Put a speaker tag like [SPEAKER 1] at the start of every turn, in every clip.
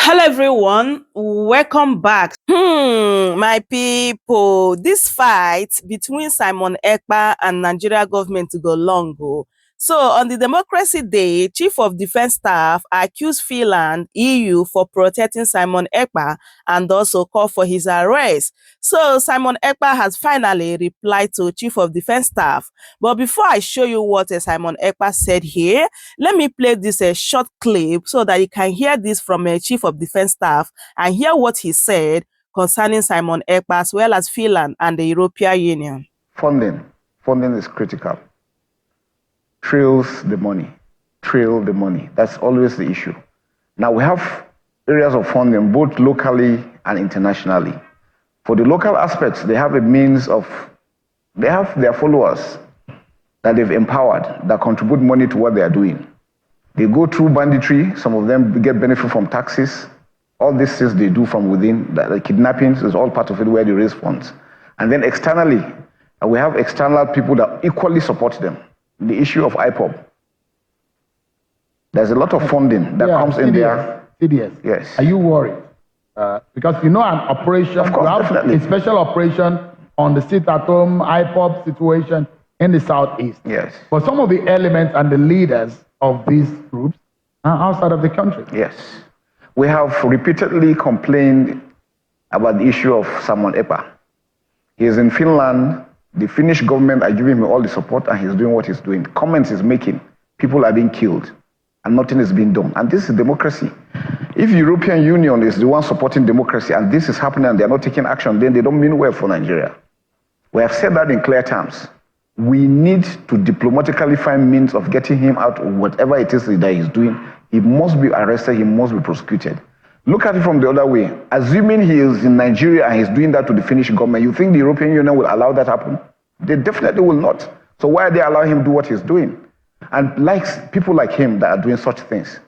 [SPEAKER 1] Hello everyone, welcome back. My people, this fight between Simon Ekpa and Nigeria government go long go. So on the Democracy Day, Chief of Defense Staff accused Finland, EU for protecting Simon Ekpa and also called for his arrest. So Simon Ekpa has finally replied to Chief of Defense Staff. But before I show you what Simon Ekpa said here, let me play this short clip so that you can hear this from a Chief of Defense Staff and hear what he said concerning Simon Ekpa as well as Finland and the European Union.
[SPEAKER 2] Funding is critical. Trail the money. That's always the issue. Now we have areas of funding both locally and internationally. For the local aspects, they have a means of, they have their followers that they've empowered that contribute money to what they are doing. They go through banditry, some of them get benefit from taxes. All these things they do from within, the kidnappings is all part of it where they raise funds. And then externally, we have external people that equally support them. The issue of IPOB. There's a lot of funding that comes in there.
[SPEAKER 3] CDS.
[SPEAKER 2] Yes.
[SPEAKER 3] Are you worried? Because you know an operation,
[SPEAKER 2] of course,
[SPEAKER 3] you have
[SPEAKER 2] definitely.
[SPEAKER 3] a special operation on the sit-at-home IPOB situation in the southeast.
[SPEAKER 2] Yes.
[SPEAKER 3] But some of the elements and the leaders of these groups are outside of the country.
[SPEAKER 2] Yes. We have repeatedly complained about the issue of Simon Ekpa. He is in Finland. The Finnish government are giving him all the support and he's doing what he's doing. Comments he's making. People are being killed and nothing is being done. And this is democracy. If the European Union is the one supporting democracy and this is happening and they're not taking action, then they don't mean well for Nigeria. We have said that in clear terms. We need to diplomatically find means of getting him out of whatever it is that he's doing. He must be arrested, he must be prosecuted. Look at it from the other way. Assuming he is in Nigeria and he's doing that to the Finnish government, you think the European Union will allow that happen? They definitely will not. So why are they allowing him to do what he's doing? And people like him that are doing such things.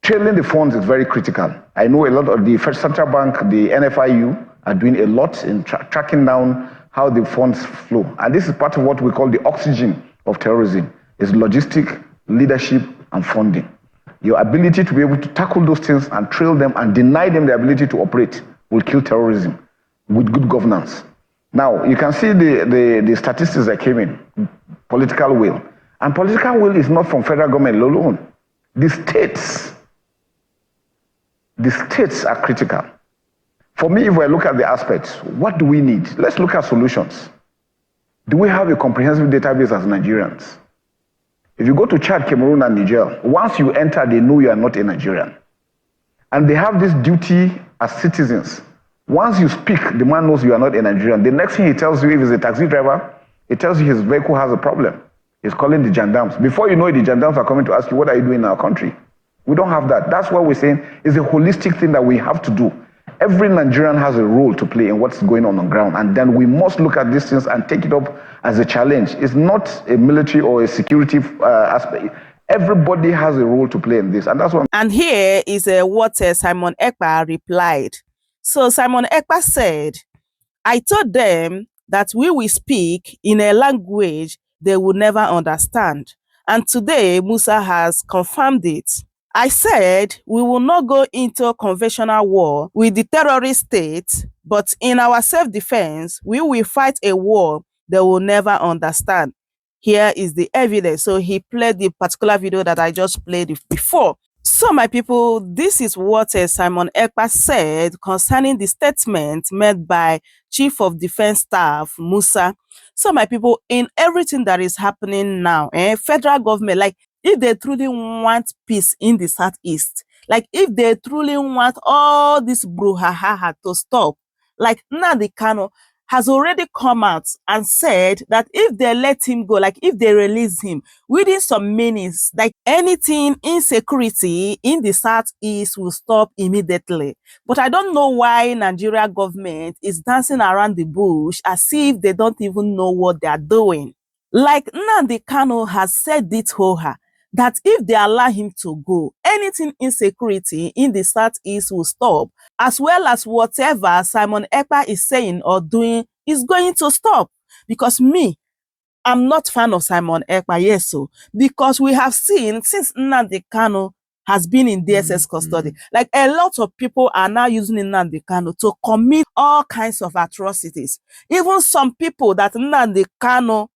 [SPEAKER 2] Trailing the funds is very critical. I know a lot of the Federal Central Bank, the NFIU, are doing a lot in tracking down how the funds flow. And this is part of what we call the oxygen of terrorism, is logistic, leadership, and funding. Your ability to be able to tackle those things and trail them and deny them the ability to operate will kill terrorism with good governance. Now, you can see the statistics that came in, political will. And political will is not from federal government alone. The states are critical. For me, if I look at the aspects, what do we need? Let's look at solutions. Do we have a comprehensive database as Nigerians? If you go to Chad, Cameroon, and Niger, once you enter, they know you are not a Nigerian. And they have this duty as citizens. Once you speak, the man knows you are not a Nigerian. The next thing he tells you, if he's a taxi driver, he tells you his vehicle has a problem. He's calling the gendarmes. Before you know it, the gendarmes are coming to ask you, what are you doing in our country? We don't have that. That's what we're saying is a holistic thing that we have to do. Every Nigerian has a role to play in what's going on ground. And then we must look at these things and take it up as a challenge. It's not a military or a security aspect. Everybody has a role to play in this. And that's what.
[SPEAKER 1] And here is what Simon Ekpa replied. So Simon Ekpa said, I told them that we will speak in a language they will never understand. And today, Musa has confirmed it. I said we will not go into conventional war with the terrorist state, but in our self-defense, we will fight a war they will never understand. Here is the evidence. So he played the particular video that I just played before. So my people, this is what Simon Ekpa said concerning the statement made by Chief of Defense Staff, Musa. So my people, in everything that is happening now, federal government, like if they truly want peace in the Southeast, like if they truly want all this brouhaha to stop, like Nnamdi Kanu has already come out and said that if they let him go, like if they release him, within some minutes, like anything insecurity in the Southeast will stop immediately. But I don't know why Nigeria government is dancing around the bush as if they don't even know what they are doing. Like Nnamdi Kanu has said this hoha, that if they allow him to go, anything insecurity in the Southeast will stop, as well as whatever Simon Ekpa is saying or doing is going to stop. Because me, I'm not fan of Simon Ekpa, yes, so because we have seen since Nnamdi Kanu has been in DSS custody. Like a lot of people are now using Nnamdi Kanu to commit all kinds of atrocities. Even some people that Nnamdi Kanu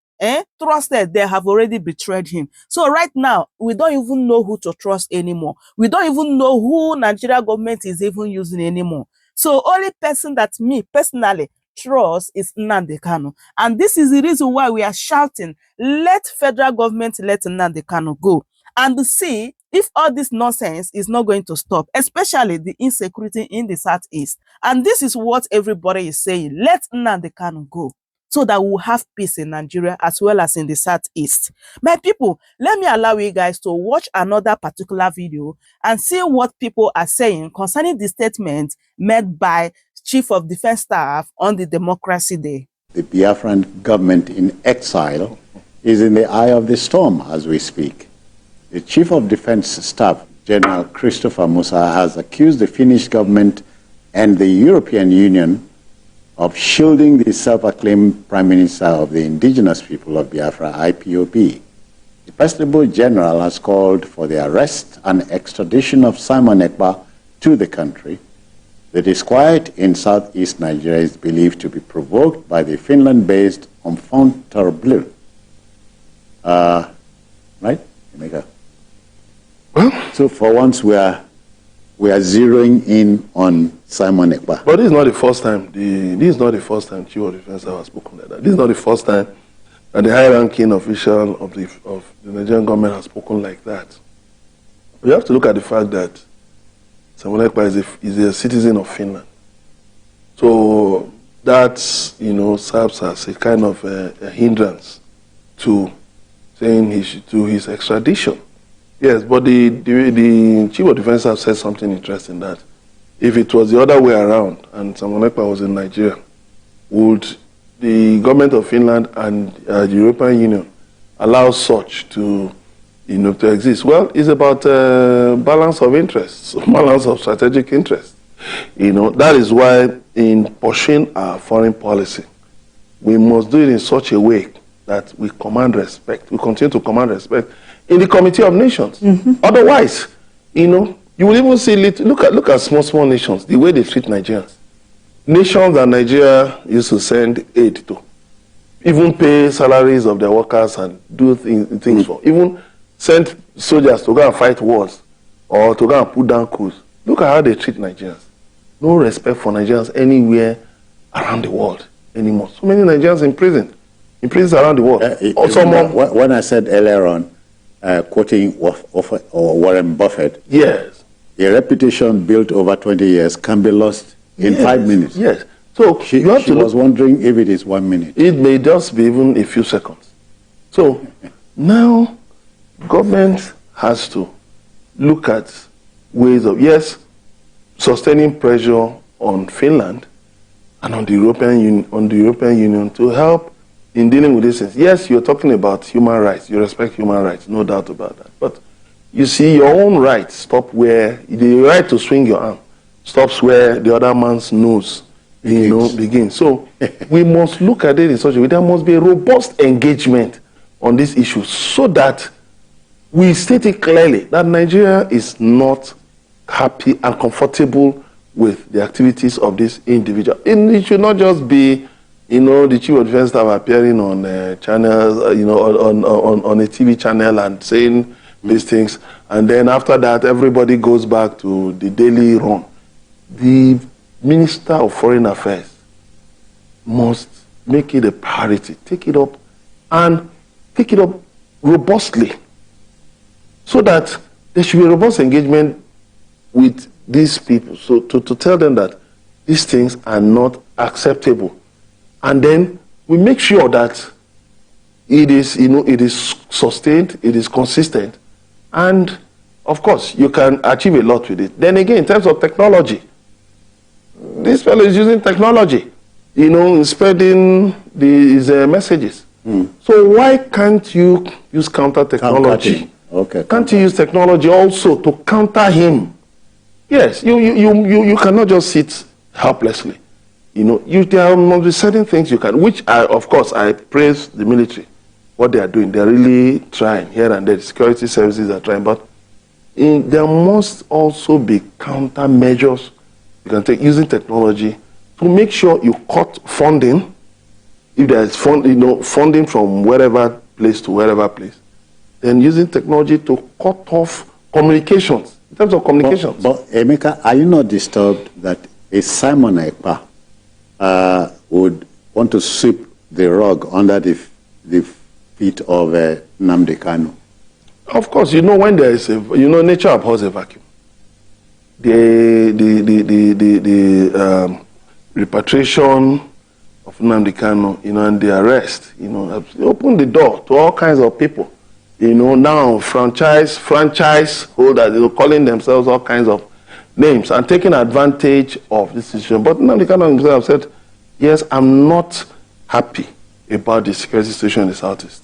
[SPEAKER 1] trusted, they have already betrayed him. So right now, we don't even know who to trust anymore. We don't even know who Nigeria government is even using anymore. So only person that me personally trust is Nnamdi Kanu. And this is the reason why we are shouting, let federal government let Nnamdi Kanu go. And see if all this nonsense is not going to stop, especially the insecurity in the Southeast. And this is what everybody is saying. Let Nnamdi Kanu go, so that we'll have peace in Nigeria as well as in the Southeast. My people, let me allow you guys to watch another particular video and see what people are saying concerning the statement made by Chief of Defense Staff on the Democracy Day.
[SPEAKER 4] The Biafran government in exile is in the eye of the storm as we speak. The Chief of Defense Staff, General Christopher Musa, has accused the Finnish government and the European Union of shielding the self-acclaimed Prime Minister of the indigenous people of Biafra, IPOB. The Personable General has called for the arrest and extradition of Simon Ekpa to the country. The disquiet in southeast Nigeria is believed to be provoked by the Finland-based Enfant Terrible. Right, Emeka?
[SPEAKER 5] Well,
[SPEAKER 4] so for once we are zeroing in on Simon Ekpa.
[SPEAKER 5] But this is not the first time. This is not the first time Chief of Defense has spoken like that. This is not the first time that the high-ranking official of the Nigerian government has spoken like that. We have to look at the fact that Simon Ekpa is a citizen of Finland. So that, serves as a kind of a hindrance to saying his extradition. Yes, but the Chief of Defense has said something interesting, that if it was the other way around and Simon Ekpa was in Nigeria, would the government of Finland and the European Union allow such to exist? Well, it's about balance of interests, balance of strategic interests. That is why in pursuing our foreign policy, we must do it in such a way that we command respect. We continue to command respect in the Committee of Nations. Otherwise, you will even see, look at small nations, the way they treat Nigerians. Nations that Nigeria used to send aid to, even pay salaries of their workers and do things for, even send soldiers to go and fight wars or to go and put down coups. Look at how they treat Nigerians. No respect for Nigerians anywhere around the world anymore. So many Nigerians in prisons around the world.
[SPEAKER 4] When I said earlier on, quoting Warren Buffett,
[SPEAKER 5] yes,
[SPEAKER 4] a reputation built over 20 years can be lost in 5 minutes.
[SPEAKER 5] Yes. So
[SPEAKER 4] she was wondering if it is 1 minute.
[SPEAKER 5] It may just be even a few seconds. So now government has to look at ways of, yes, sustaining pressure on Finland and on the European Union to help in dealing with these things. Yes, you're talking about human rights. You respect human rights, no doubt about that. But you see, your own rights stop where the right to swing your arm stops where the other man's nose begins. So we must look at it in such a way. There must be a robust engagement on this issue so that we state it clearly that Nigeria is not happy and comfortable with the activities of this individual. And it should not just be, the Chief of Defense Staff appearing on channels, on a TV channel and saying these things, and then after that everybody goes back to the daily run. The Minister of Foreign Affairs must make it a priority, take it up robustly, so that there should be a robust engagement with these people, so to tell them that these things are not acceptable. And then we make sure that it is sustained, it is consistent, and of course you can achieve a lot with it. Then again, in terms of technology, this fellow is using technology, in spreading his messages. So why can't you use counter technology?
[SPEAKER 4] Okay.
[SPEAKER 5] Can't you use technology also to counter him? Yes, you cannot just sit helplessly. There must be certain things you can, which of course I praise the military, what they are doing. They're really trying here and there. The security services are trying, but there must also be countermeasures you can take using technology to make sure you cut funding. If there is funding from wherever place to wherever place, then using technology to cut off communications, in terms of communications.
[SPEAKER 4] But Emeka, are you not disturbed that a Simon Ekpa would want to sweep the rug under the feet of Nnamdi Kanu?
[SPEAKER 5] Of course, when there is nature abhors a vacuum. The repatriation of Nnamdi Kanu, and the arrest, open the door to all kinds of people. Now franchise holders, calling themselves all kinds of names and taking advantage of this situation. But Nnamdi Kanu himself said, yes, I'm not happy about the security situation in the Southeast.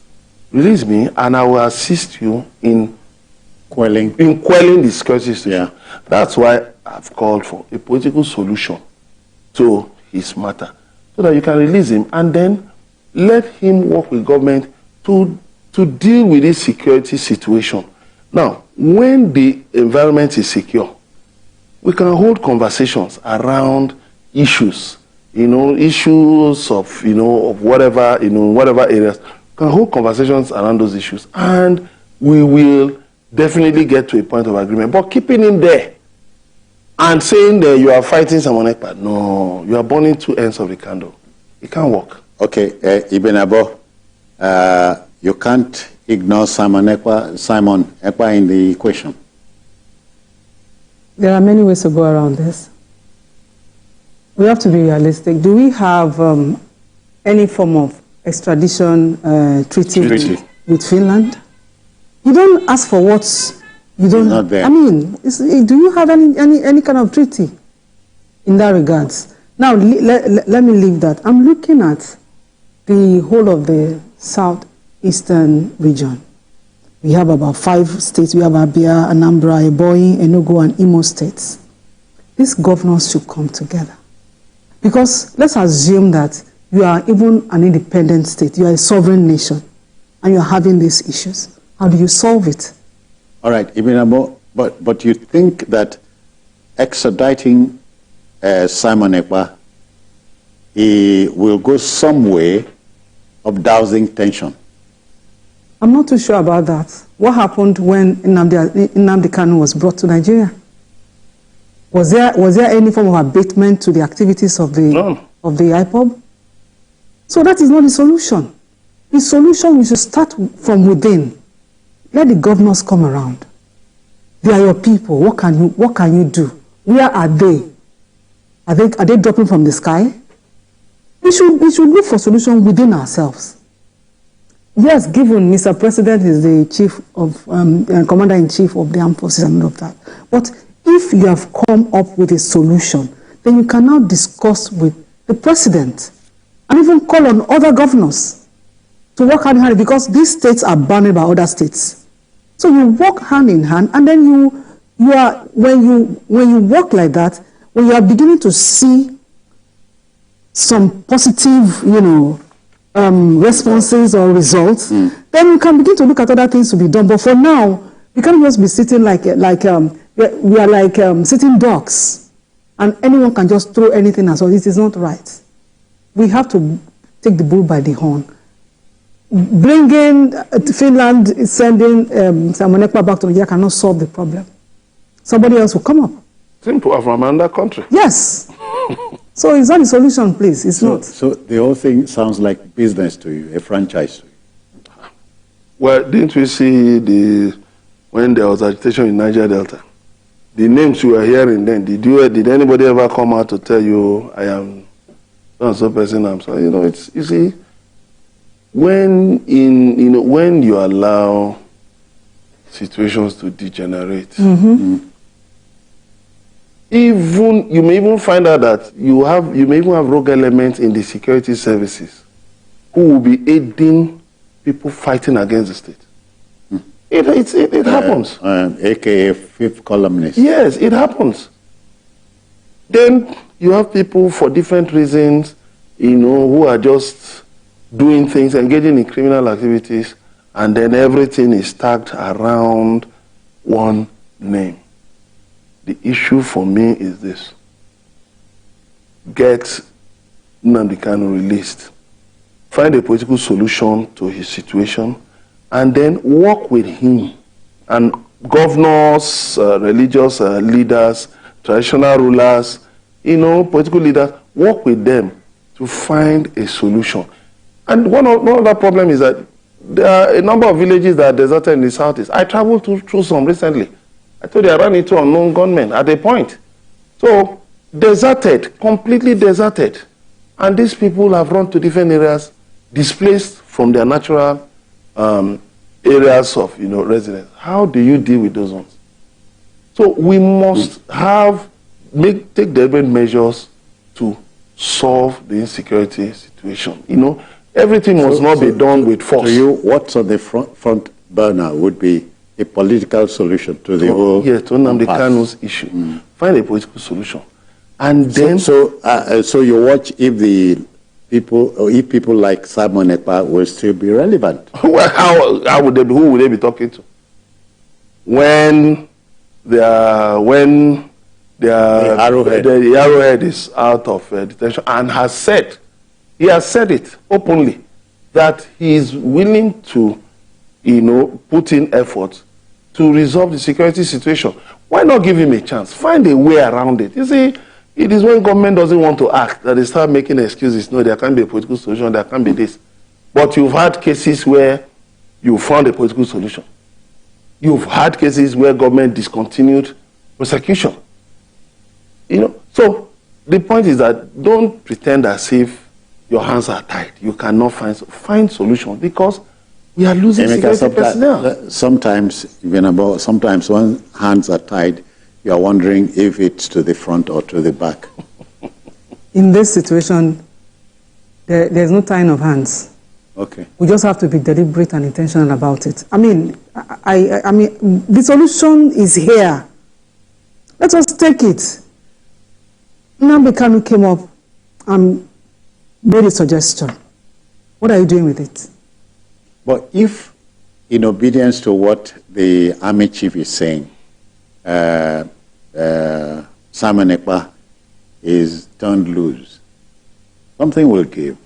[SPEAKER 5] Release me and I will assist you in quelling the security situation. Yeah. That's why I've called for a political solution to his matter, so that you can release him and then let him work with government to deal with this security situation. Now, when the environment is secure, we can hold conversations around issues, issues of, of whatever, whatever areas. We can hold conversations around those issues, and we will definitely get to a point of agreement. But keeping him there and saying that you are fighting someone Ekpa, no, you are burning two ends of the candle. It can't work.
[SPEAKER 4] Okay, Ibn Abo, you can't ignore Simon Ekpa in the equation.
[SPEAKER 6] There are many ways to go around this. We have to be realistic. Do we have any form of extradition treaty with Finland? You don't ask for what you don't.
[SPEAKER 4] Not there.
[SPEAKER 6] I mean, do you have any kind of treaty in that regards? Now, let me leave that. I'm looking at the whole of the southeastern region. We have about 5 states. We have Abia, Anambra, Ebonyi, Enugu, and Imo states. These governors should come together. Because let's assume that you are even an independent state, you are a sovereign nation, and you are having these issues. How do you solve it?
[SPEAKER 4] All right, Ibn Abo, but you think that extraditing Simon Ekpa will go some way of dousing tension?
[SPEAKER 6] I'm not too sure about that. What happened when Nnamdi Kanu was brought to Nigeria? Was there any form of abatement to the activities of the IPOB? So that is not the solution. The solution, we should start from within. Let the governors come around. They are your people. What can you do? Where are they? Are they dropping from the sky? We should look for solution within ourselves. Yes, given Mr. President is the chief of commander-in-chief of the armed forces and all of that. But if you have come up with a solution, then you can now discuss with the president and even call on other governors to work hand in hand, because these states are bounded by other states. So you work hand in hand, and then when you work like that, when you are beginning to see some positive, responses or results, then you can begin to look at other things to be done. But for now, we can't just be sitting like we are like sitting ducks, and anyone can just throw anything at us. It is not right. We have to take the bull by the horn. Bringing Finland, sending Simon Ekpa back to Nigeria cannot solve the problem. Somebody else will come up.
[SPEAKER 5] Simple, from another country.
[SPEAKER 6] Yes. So it's not a solution, please. It's not.
[SPEAKER 4] So the whole thing sounds like business to you, a franchise to you.
[SPEAKER 5] Well, didn't we see when there was agitation in Niger Delta? The names you were hearing then, did anybody ever come out to tell you, I am so person, I'm sorry? You see, when you allow situations to degenerate, even you may even find out that you may even have rogue elements in the security services who will be aiding people fighting against the state. It happens.
[SPEAKER 4] AKA fifth columnist.
[SPEAKER 5] Yes, it happens. Then you have people for different reasons, who are just doing things, engaging in criminal activities, and then everything is tagged around one name. The issue for me is this. Get Nnamdi Kanu released. Find a political solution to his situation, and then work with him. And governors, religious leaders, traditional rulers, political leaders, work with them to find a solution. And one other problem is that there are a number of villages that are deserted in the southeast. I traveled through some recently. I told you I ran into unknown gunmen at a point. So, deserted, completely deserted. And these people have run to different areas, displaced from their natural areas of residence. How do you deal with those ones? So we must take deliberate measures to solve the insecurity situation. Everything must not be done with force.
[SPEAKER 4] To you, what's on the front burner would be a political solution to the whole
[SPEAKER 5] to Nnamdi Kanu's issue. Find a political solution. And then
[SPEAKER 4] so you watch if people like Simon Ekpa will still be relevant.
[SPEAKER 5] Well, how would they be? Who would they be talking to? When the arrowhead is out of detention and he has said it openly that he is willing to, put in effort to resolve the security situation. Why not give him a chance? Find a way around it. You see, it is when government doesn't want to act that they start making excuses. No, there can't be a political solution, there can't be this. But you've had cases where you found a political solution. You've had cases where government discontinued prosecution. So the point is that don't pretend as if your hands are tied. You cannot find solutions because we are losing security personnel.
[SPEAKER 4] Sometimes when hands are tied, you are wondering if it's to the front or to the back.
[SPEAKER 6] In this situation, there's no tying of hands.
[SPEAKER 4] Okay.
[SPEAKER 6] We just have to be deliberate and intentional about it. I mean, the solution is here. Let us take it. Nnamdi Kanu came up and made a suggestion. What are you doing with it?
[SPEAKER 4] But if, in obedience to what the army chief is saying, Simon Ekpa is turned loose, something will give.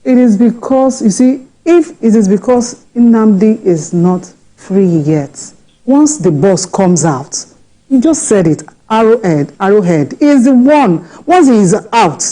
[SPEAKER 6] It is because, you see, if it is because Nnamdi is not free yet, once the boss comes out, you just said it, Arrowhead is the one. Once he is out,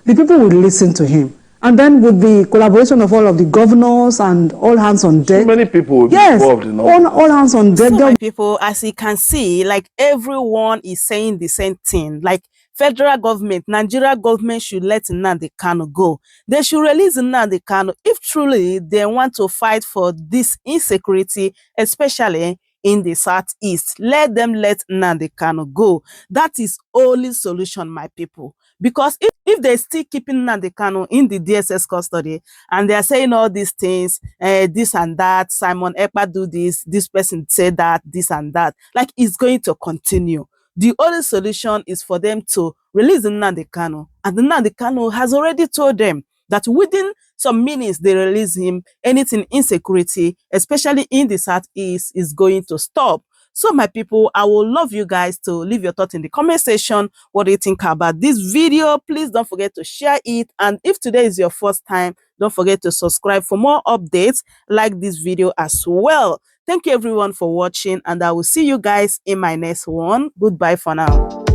[SPEAKER 6] the people will listen to him. And then with the collaboration of all of the governors and all hands on deck.
[SPEAKER 5] So many people will be involved in
[SPEAKER 6] all hands on deck.
[SPEAKER 1] So my people, as you can see, like everyone is saying the same thing. Like federal government, Nigeria government should let Nnamdi Kanu go. They should release Nnamdi Kanu if truly they want to fight for this insecurity, especially in the southeast. Let Nnamdi Kanu go. That is only solution, my people. Because if they still keeping Nnamdi Kanu in the DSS custody and they are saying all these things, this and that, Simon Ekpa do this person said that, this and that, like it's going to continue. The only solution is for them to release Nnamdi Kanu. And Nnamdi Kanu has already told them that within some minutes they release him, anything insecurity, especially in the southeast, is going to stop. So my people, I would love you guys to leave your thoughts in the comment section. What do you think about this video? Please don't forget to share it. And if today is your first time, don't forget to subscribe for more updates. Like this video as well. Thank you everyone for watching, and I will see you guys in my next one. Goodbye for now.